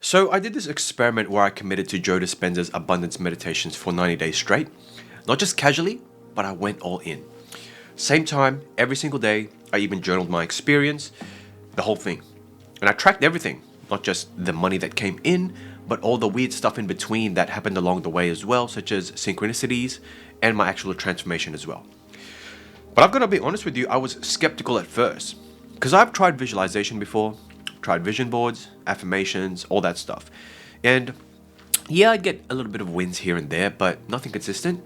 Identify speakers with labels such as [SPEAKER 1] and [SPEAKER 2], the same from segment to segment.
[SPEAKER 1] So I did this experiment where I committed to Joe Dispenza's abundance meditations for 90 days straight. Not just casually, but I went all in. Same time, every single day, I even journaled my experience, the whole thing. And I tracked everything, not just the money that came in, but all the weird stuff in between that happened along the way as well, such as synchronicities and my actual transformation as well. But I've got to be honest with you, I was skeptical at first. Because I've tried visualization before, tried vision boards, affirmations, all that stuff. And yeah, I'd get a little bit of wins here and there, but nothing consistent.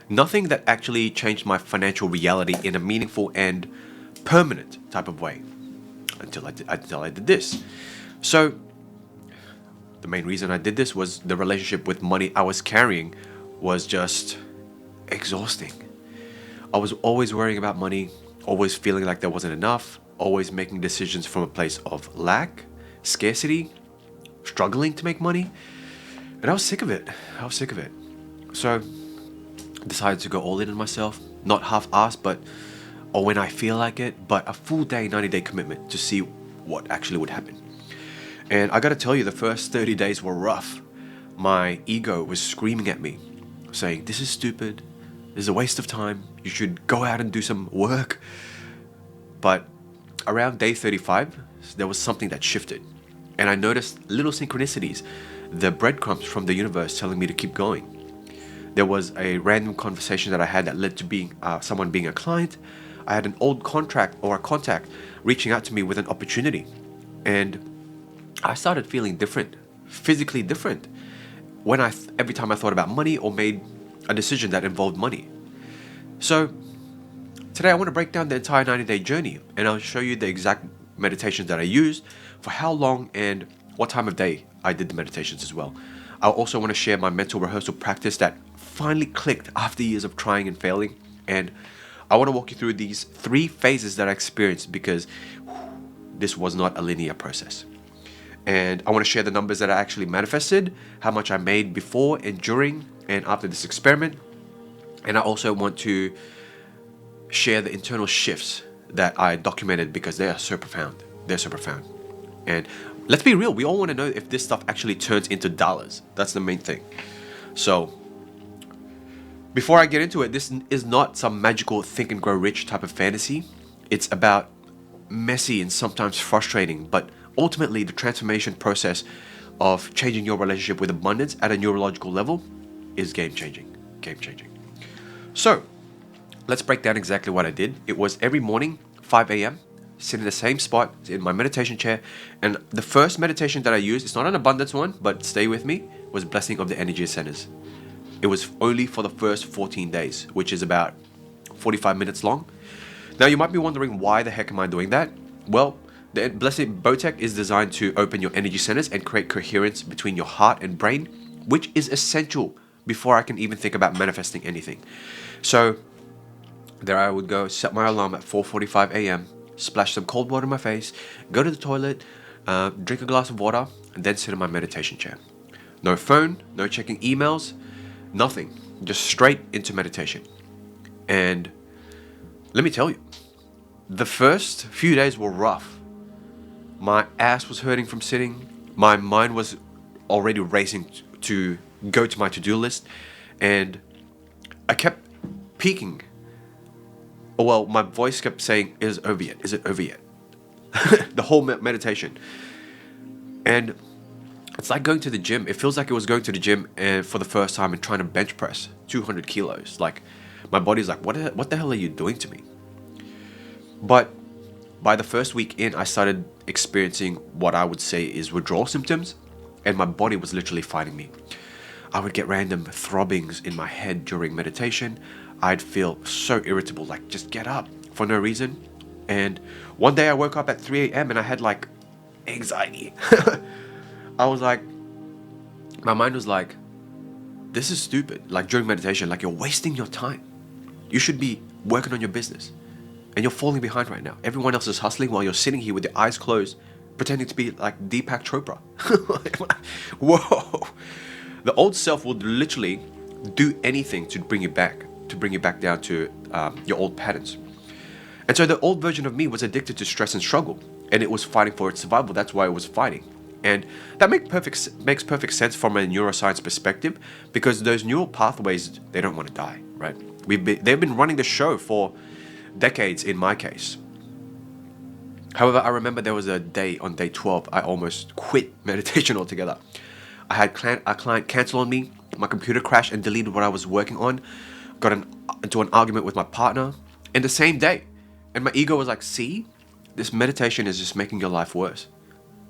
[SPEAKER 1] Nothing that actually changed my financial reality in a meaningful and permanent type of way until I did this. So the main reason I did this was the relationship with money I was carrying was just exhausting. I was always worrying about money, always feeling like there wasn't enough, always making decisions from a place of lack, scarcity, struggling to make money. And I was sick of it. So I decided to go all in on myself, not half-assed, but or when I feel like it, but a full day, 90-day commitment to see what actually would happen. And I gotta tell you, the first 30 days were rough. My ego was screaming at me, saying, this is stupid, this is a waste of time, you should go out and do some work. But around day 35, there was something that shifted. And I noticed little synchronicities, the breadcrumbs from the universe telling me to keep going. There was a random conversation that I had that led to being someone being a client. I had an old contract or a contact reaching out to me with an opportunity. And I started feeling different, physically different, when every time I thought about money or made a decision that involved money. So today I want to break down the entire 90-day journey, and I'll show you the exact meditations that I used, for how long and what time of day I did the meditations as well. I also want to share my mental rehearsal practice that finally clicked after years of trying and failing. And I want to walk you through these 3 phases that I experienced, because this was not a linear process. And I want to share the numbers that I actually manifested, how much I made before and during and after this experiment. And I also want to share the internal shifts that I documented, because they are so profound. And let's be real, we all want to know if this stuff actually turns into dollars. That's the main thing. So before I get into it, this is not some magical think and grow rich type of fantasy. It's about messy and sometimes frustrating, but ultimately the transformation process of changing your relationship with abundance at a neurological level is game changing. So let's break down exactly what I did. It was every morning, 5 a.m., sit in the same spot in my meditation chair. And the first meditation that I used, it's not an abundance one, but stay with me, was Blessing of the Energy Centers. It was only for the first 14 days, which is about 45 minutes long. Now you might be wondering, why the heck am I doing that? Well, the Blessing Botech is designed to open your energy centers and create coherence between your heart and brain, which is essential before I can even think about manifesting anything. So there I would go, set my alarm at 4:45 a.m., splash some cold water in my face, go to the toilet, drink a glass of water, and then sit in my meditation chair. No phone, no checking emails, nothing. Just straight into meditation. And let me tell you, the first few days were rough. My ass was hurting from sitting. My mind was already racing to go to my to-do list. And I kept peeking. Well, my voice kept saying, is it over yet? Is it over yet? The whole meditation. And it's like going to the gym. It feels like it was going to the gym for the first time and trying to bench press 200 kilos. Like, my body's like, what the hell are you doing to me? But by the first week in, I started experiencing what I would say is withdrawal symptoms, and my body was literally fighting me. I would get random throbbings in my head during meditation. I'd feel so irritable, like just get up for no reason. And one day I woke up at 3 a.m. and I had like anxiety. I was like, my mind was like, this is stupid. Like during meditation, like you're wasting your time. You should be working on your business. And you're falling behind right now. Everyone else is hustling while you're sitting here with your eyes closed, pretending to be like Deepak Chopra. Whoa. The old self would literally do anything to bring you back down to your old patterns. And so the old version of me was addicted to stress and struggle, and it was fighting for its survival. That's why it was fighting. And that makes perfect sense from a neuroscience perspective, because those neural pathways, they don't want to die, right? They've been running the show for decades in my case. However, I remember there was a day on day 12, I almost quit meditation altogether. I had a client cancel on me, my computer crashed and deleted what I was working on, into an argument with my partner in the same day. And my ego was like, see, this meditation is just making your life worse.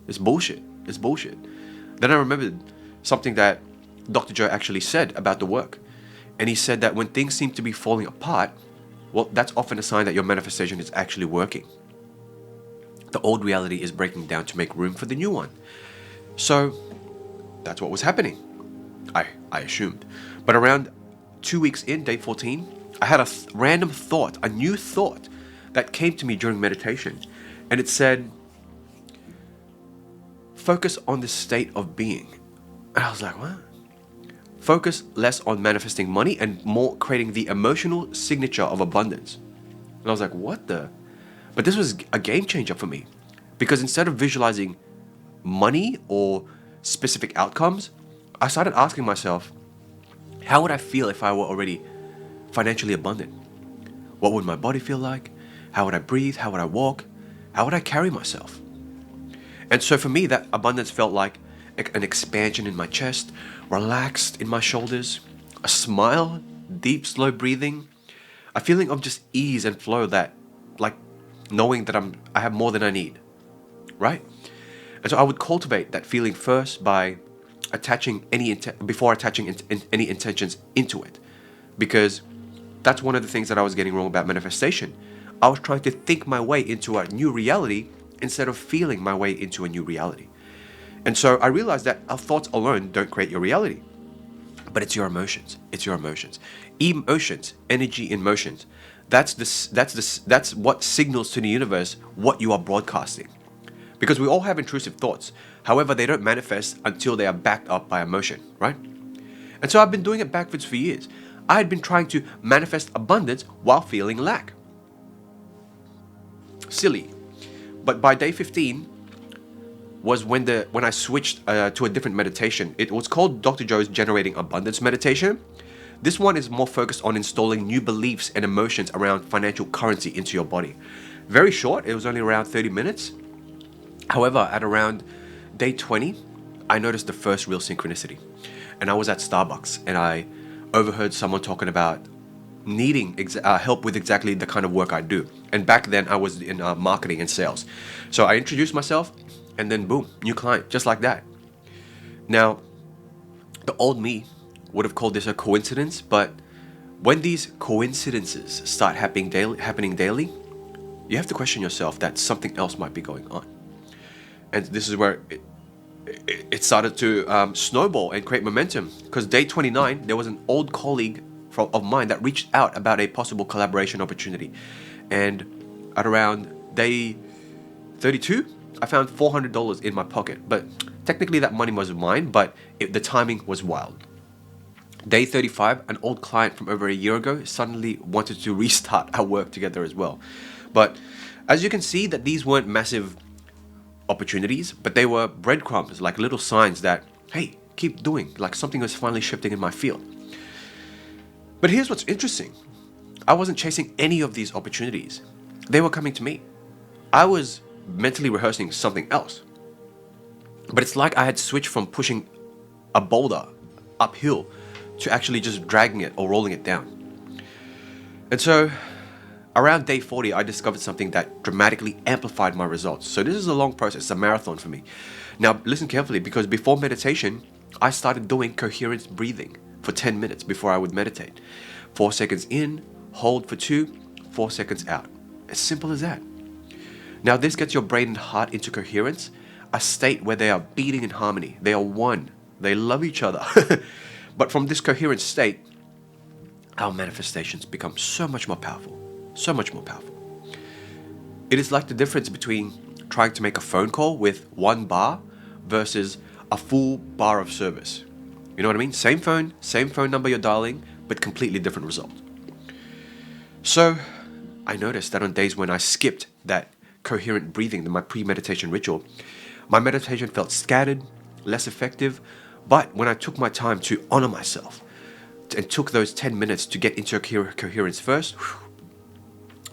[SPEAKER 1] It's bullshit. It's bullshit. Then I remembered something that Dr. Joe actually said about the work. And he said that when things seem to be falling apart, well, that's often a sign that your manifestation is actually working. The old reality is breaking down to make room for the new one. So that's what was happening, I assumed. But around 2 weeks in, day 14, I had a random thought, a new thought that came to me during meditation. And it said, focus on the state of being. And I was like, what? Focus less on manifesting money and more creating the emotional signature of abundance. And I was like, what the? But this was a game changer for me, because instead of visualizing money or specific outcomes, I started asking myself, how would I feel if I were already financially abundant? What would my body feel like? How would I breathe? How would I walk? How would I carry myself? And so for me, that abundance felt like an expansion in my chest, relaxed in my shoulders, a smile, deep, slow breathing, a feeling of just ease and flow, that, like, knowing that I have more than I need, right? And so I would cultivate that feeling first by before attaching any intentions into it, because that's one of the things that I was getting wrong about manifestation. I was trying to think my way into a new reality instead of feeling my way into a new reality. And so I realized that our thoughts alone don't create your reality, but it's your emotions. It's your emotions. Emotions, energy in motions. That's what signals to the universe what you are broadcasting. Because we all have intrusive thoughts. However, they don't manifest until they are backed up by emotion, right? And so I've been doing it backwards for years. I had been trying to manifest abundance while feeling lack. Silly. But by day 15 was when I switched to a different meditation. It was called Dr. Joe's Generating Abundance Meditation. This one is more focused on installing new beliefs and emotions around financial currency into your body. Very short, it was only around 30 minutes. However, at around day 20, I noticed the first real synchronicity. And I was at Starbucks and I overheard someone talking about needing help with exactly the kind of work I do. And back then I was in marketing and sales. So I introduced myself and then boom, new client, just like that. Now, the old me would have called this a coincidence, but when these coincidences start happening daily, you have to question yourself that something else might be going on. And this is where it started to snowball and create momentum, because day 29, there was an old colleague of mine that reached out about a possible collaboration opportunity. And at around day 32, I found $400 in my pocket. But technically that money was mine, but the timing was wild. Day 35, an old client from over a year ago suddenly wanted to restart our work together as well. But as you can see, that these weren't massive opportunities, but they were breadcrumbs, like little signs that, hey, keep doing, like something was finally shifting in my field. But here's what's interesting. I wasn't chasing any of these opportunities. They were coming to me. I was mentally rehearsing something else. But it's like I had switched from pushing a boulder uphill to actually just dragging it or rolling it down. And so around day 40, I discovered something that dramatically amplified my results. So this is a long process, it's a marathon for me. Now listen carefully, because before meditation, I started doing coherent breathing for 10 minutes before I would meditate. 4 seconds in, hold for 2, 4 seconds out. As simple as that. Now this gets your brain and heart into coherence, a state where they are beating in harmony. They are one. They love each other. But from this coherent state, our manifestations become so much more powerful. So much more powerful. It is like the difference between trying to make a phone call with 1 bar versus a full bar of service. You know what I mean? Same phone number you're dialing, but completely different result. So I noticed that on days when I skipped that coherent breathing, my pre-meditation ritual, My meditation felt scattered, less effective, but when I took my time to honor myself and took those 10 minutes to get into coherence first,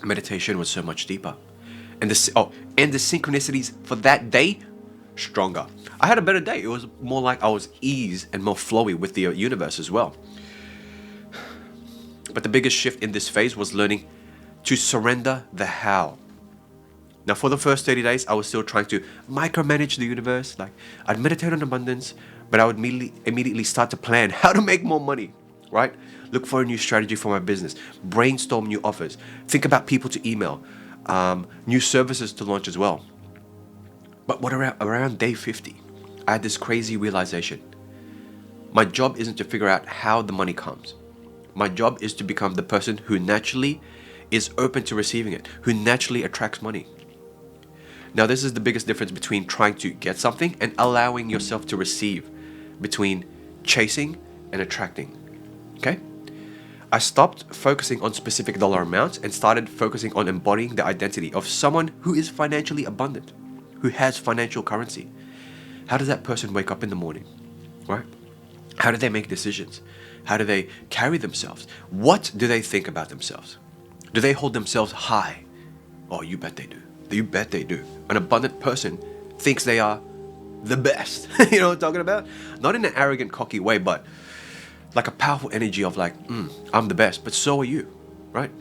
[SPEAKER 1] meditation was so much deeper. And the synchronicities for that day, stronger. I had a better day. It was more like I was ease and more flowy with the universe as well. But the biggest shift in this phase was learning to surrender the how. Now, for the first 30 days, I was still trying to micromanage the universe. Like, I'd meditate on abundance, but I would immediately start to plan how to make more money, right? Look for a new strategy for my business, brainstorm new offers, think about people to email, new services to launch as well. But around day 50, I had this crazy realization. My job isn't to figure out how the money comes. My job is to become the person who naturally is open to receiving it, who naturally attracts money. Now, this is the biggest difference between trying to get something and allowing yourself to receive, between chasing and attracting. Okay? I stopped focusing on specific dollar amounts and started focusing on embodying the identity of someone who is financially abundant, who has financial currency. How does that person wake up in the morning, right? How do they make decisions? How do they carry themselves? What do they think about themselves? Do they hold themselves high? Oh, you bet they do. You bet they do. An abundant person thinks they are the best. You know what I'm talking about? Not in an arrogant, cocky way, but like a powerful energy of like, I'm the best, but so are you, right?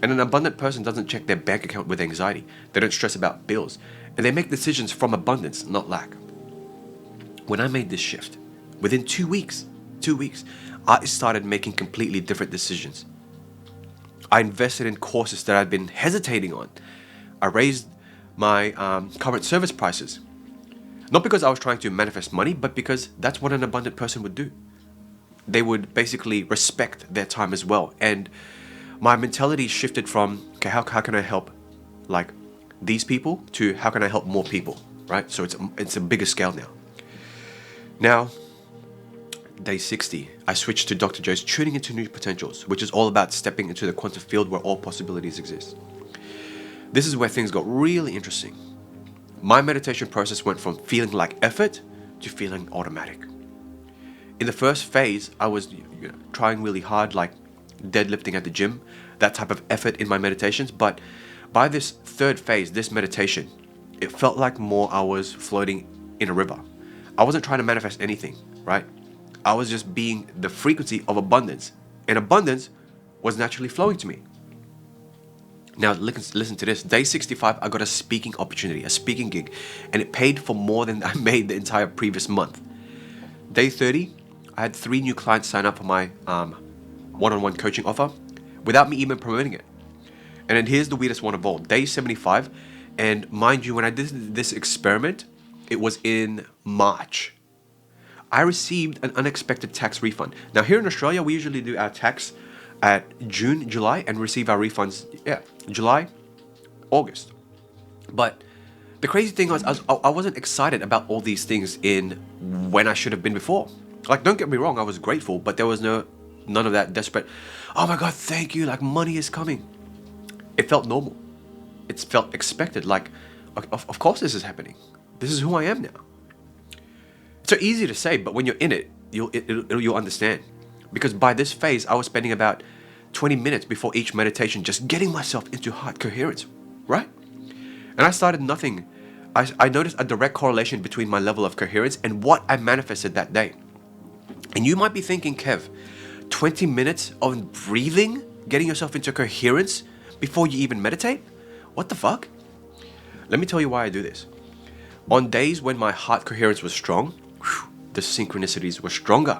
[SPEAKER 1] And an abundant person doesn't check their bank account with anxiety. They don't stress about bills. And they make decisions from abundance, not lack. When I made this shift, within 2 weeks, I started making completely different decisions. I invested in courses that I'd been hesitating on. I raised my current service prices. Not because I was trying to manifest money, but because that's what an abundant person would do. They would basically respect their time as well. And my mentality shifted from, okay, how can I help like these people to how can I help more people, right? So it's a bigger scale now. Now, day 60, I switched to Dr. Joe's Tuning into New Potentials, which is all about stepping into the quantum field where all possibilities exist. This is where things got really interesting. My meditation process went from feeling like effort to feeling automatic. In the first phase, I was trying really hard, like deadlifting at the gym, that type of effort in my meditations. But by this third phase, this meditation, it felt like more I was floating in a river. I wasn't trying to manifest anything, right? I was just being the frequency of abundance. And abundance was naturally flowing to me. Now, listen to this. Day 65, I got a speaking opportunity, a speaking gig, and it paid for more than I made the entire previous month. Day 30, I had 3 new clients sign up for my one-on-one coaching offer without me even promoting it. And then here's the weirdest one of all. Day 75, and mind you, when I did this experiment, it was in March. I received an unexpected tax refund. Now, here in Australia, we usually do our tax at June, July, and receive our refunds, July, August. But the crazy thing was, I wasn't excited about all these things in when I should have been before. Like, don't get me wrong, I was grateful, but there was none of that desperate, oh my God, thank you, like money is coming. It felt normal. It felt expected, like, of course this is happening. This is who I am now. It's so easy to say, but when you're in it, you'll understand. Because by this phase, I was spending about 20 minutes before each meditation just getting myself into heart coherence, right? And I started nothing. I noticed a direct correlation between my level of coherence and what I manifested that day. And you might be thinking, Kev, 20 minutes of breathing, getting yourself into coherence before you even meditate? What the fuck? Let me tell you why I do this. On days when my heart coherence was strong, the synchronicities were stronger.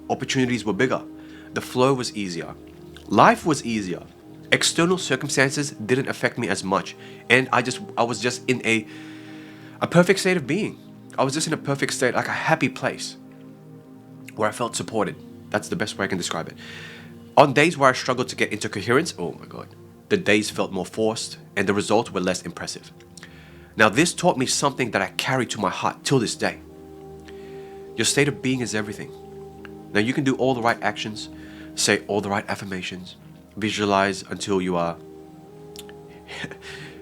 [SPEAKER 1] Opportunities were bigger. The flow was easier. Life was easier. External circumstances didn't affect me as much. And I was just in a perfect state of being. I was just in a perfect state, like a happy place where I felt supported. That's the best way I can describe it. On days where I struggled to get into coherence, oh my God, the days felt more forced and the results were less impressive. Now, this taught me something that I carry to my heart till this day. Your state of being is everything. Now, you can do all the right actions, say all the right affirmations, visualize until you are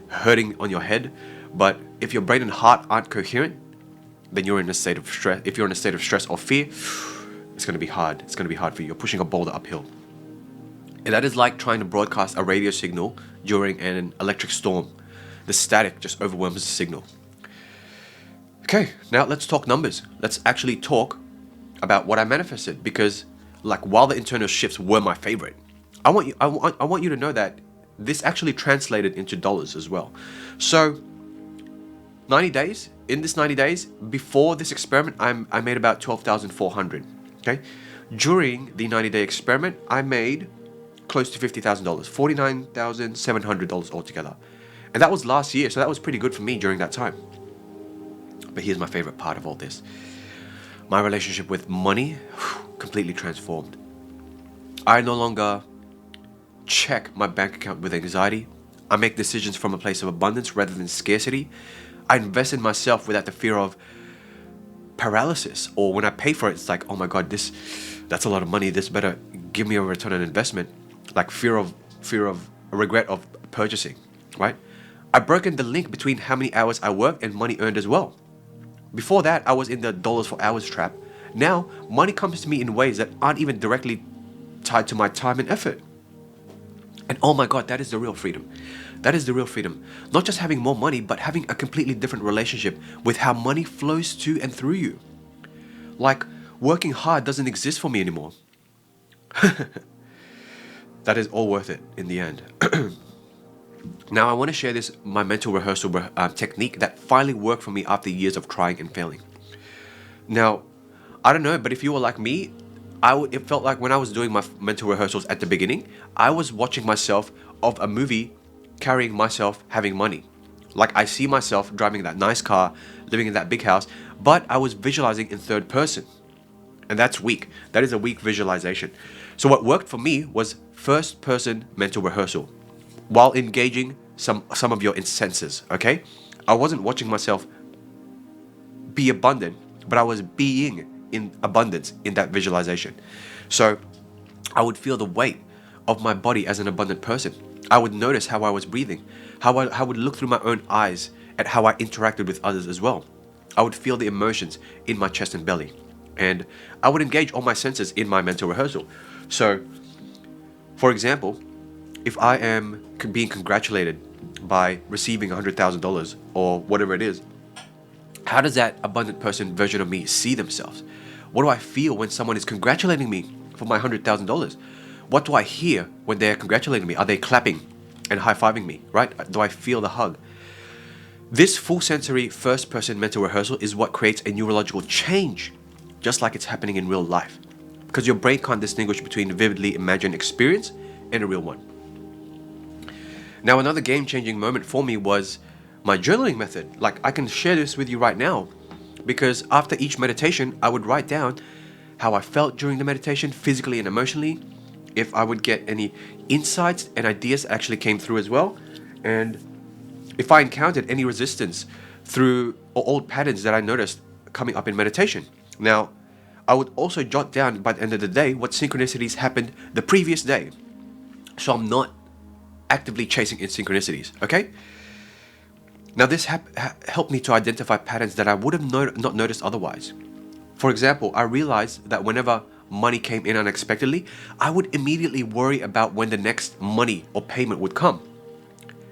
[SPEAKER 1] hurting on your head, but if your brain and heart aren't coherent, then you're in a state of stress. If you're in a state of stress or fear, it's going to be hard. It's going to be hard for you. You're pushing a boulder uphill. And that is like trying to broadcast a radio signal during an electric storm. The static just overwhelms the signal. Okay, now let's talk numbers. Let's actually talk about what I manifested, because like while the internal shifts were my favorite, I want you to know that this actually translated into dollars as well. So 90 days, in this 90 days, before this experiment, I made about 12,400. Okay, during the 90-day experiment, I made close to $50,000, $49,700 altogether. And that was last year, so that was pretty good for me during that time. But here's my favorite part of all this. My relationship with money completely transformed. I no longer check my bank account with anxiety. I make decisions from a place of abundance rather than scarcity. I invest in myself without the fear of paralysis, or when I pay for it, it's like, oh my God, that's a lot of money. This better give me a return on investment. Like fear of regret of purchasing, right? I've broken the link between how many hours I work and money earned as well. Before that, I was in the dollars for hours trap. Now, money comes to me in ways that aren't even directly tied to my time and effort. And oh my God, that is the real freedom. That is the real freedom. Not just having more money, but having a completely different relationship with how money flows to and through you. Like, working hard doesn't exist for me anymore. That is all worth it in the end. Now, I want to share my mental rehearsal technique that finally worked for me after years of trying and failing. Now, I don't know, but if you were like me, it felt like when I was doing my mental rehearsals at the beginning, I was watching myself of a movie, carrying myself having money. Like I see myself driving that nice car, living in that big house, but I was visualizing in third person. And that's weak. That is a weak visualization. So what worked for me was first person mental rehearsal while engaging some of your senses, okay? I wasn't watching myself be abundant, but I was being in abundance in that visualization. So I would feel the weight of my body as an abundant person. I would notice how I was breathing, how I would look through my own eyes at how I interacted with others as well. I would feel the emotions in my chest and belly. And I would engage all my senses in my mental rehearsal. So, for example, if I am being congratulated by receiving $100,000 or whatever it is, how does that abundant person version of me see themselves? What do I feel when someone is congratulating me for my $100,000? What do I hear when they're congratulating me? Are they clapping and high-fiving me, right? Do I feel the hug? This full sensory first-person mental rehearsal is what creates a neurological change, just like it's happening in real life. Because your brain can't distinguish between a vividly imagined experience and a real one. Now, another game-changing moment for me was my journaling method. Like, I can share this with you right now, because after each meditation, I would write down how I felt during the meditation, physically and emotionally, if I would get any insights and ideas that actually came through as well, and if I encountered any resistance through old patterns that I noticed coming up in meditation. Now, I would also jot down by the end of the day what synchronicities happened the previous day, so I'm not actively chasing in synchronicities, okay? Now, this helped me to identify patterns that I would have not noticed otherwise. For example, I realized that whenever money came in unexpectedly, I would immediately worry about when the next money or payment would come.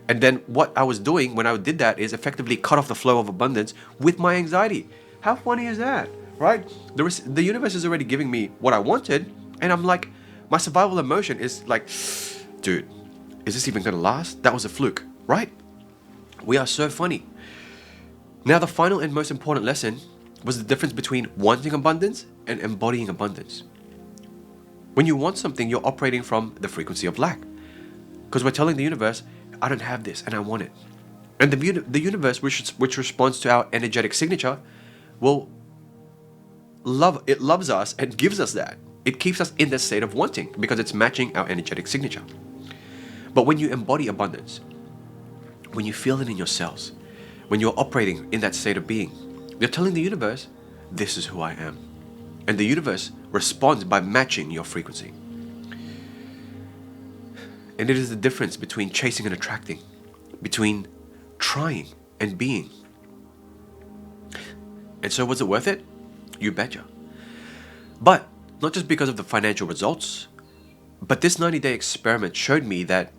[SPEAKER 1] And then what I was doing when I did that is effectively cut off the flow of abundance with my anxiety. How funny is that, right? The universe is already giving me what I wanted, and I'm like, my survival emotion is like, dude, is this even gonna last? That was a fluke, right? We are so funny. Now, the final and most important lesson was the difference between wanting abundance and embodying abundance. When you want something, you're operating from the frequency of lack. Because we're telling the universe, I don't have this and I want it. And the universe, which responds to our energetic signature, loves us and gives us that. It keeps us in the state of wanting because it's matching our energetic signature. But when you embody abundance, when you feel it in your cells, when you're operating in that state of being, you're telling the universe, this is who I am. And the universe responds by matching your frequency. And it is the difference between chasing and attracting, between trying and being. And so was it worth it? You betcha. But not just because of the financial results, but this 90-day experiment showed me that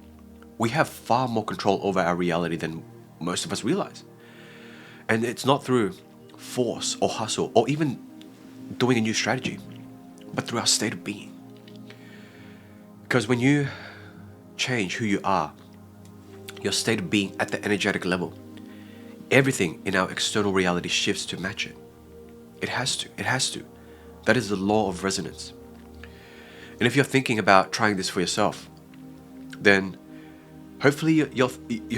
[SPEAKER 1] we have far more control over our reality than most of us realize. And it's not through force or hustle or even doing a new strategy, but through our state of being. Because when you change who you are, your state of being at the energetic level, everything in our external reality shifts to match it. It has to. It has to. That is the law of resonance. And if you're thinking about trying this for yourself, then hopefully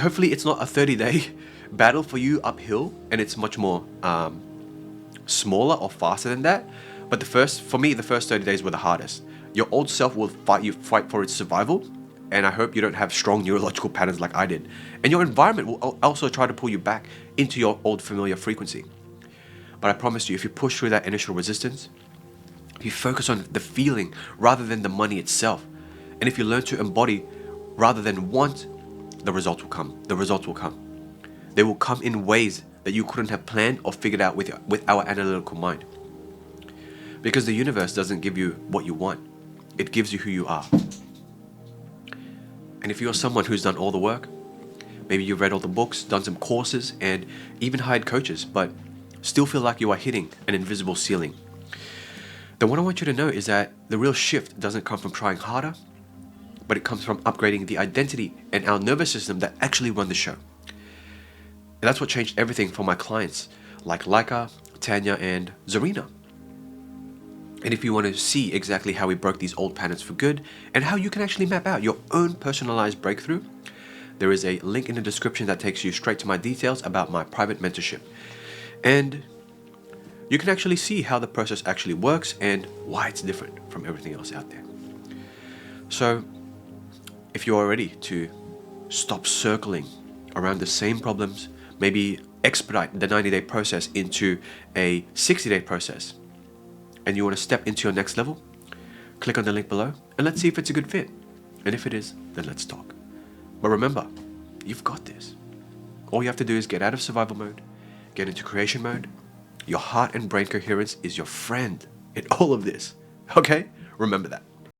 [SPEAKER 1] hopefully it's not a 30-day battle for you uphill, and it's much more smaller or faster than that. But for me, the first 30 days were the hardest. Your old self will fight for its survival, and I hope you don't have strong neurological patterns like I did. And your environment will also try to pull you back into your old familiar frequency. But I promise you, if you push through that initial resistance, if you focus on the feeling rather than the money itself, and if you learn to embody rather than want, the results will come. The results will come. They will come in ways that you couldn't have planned or figured out with our analytical mind. Because the universe doesn't give you what you want. It gives you who you are. And if you're someone who's done all the work, maybe you've read all the books, done some courses, and even hired coaches, but still feel like you are hitting an invisible ceiling, then what I want you to know is that the real shift doesn't come from trying harder, but it comes from upgrading the identity and our nervous system that actually run the show. And that's what changed everything for my clients like Laika, Tanya, and Zarina. And if you want to see exactly how we broke these old patterns for good and how you can actually map out your own personalized breakthrough, there is a link in the description that takes you straight to my details about my private mentorship. And you can actually see how the process actually works and why it's different from everything else out there. So if you are ready to stop circling around the same problems, maybe expedite the 90-day process into a 60-day process, and you want to step into your next level, click on the link below and let's see if it's a good fit. And if it is, then let's talk. But remember, you've got this. All you have to do is get out of survival mode, get into creation mode. Your heart and brain coherence is your friend in all of this. Okay? Remember that.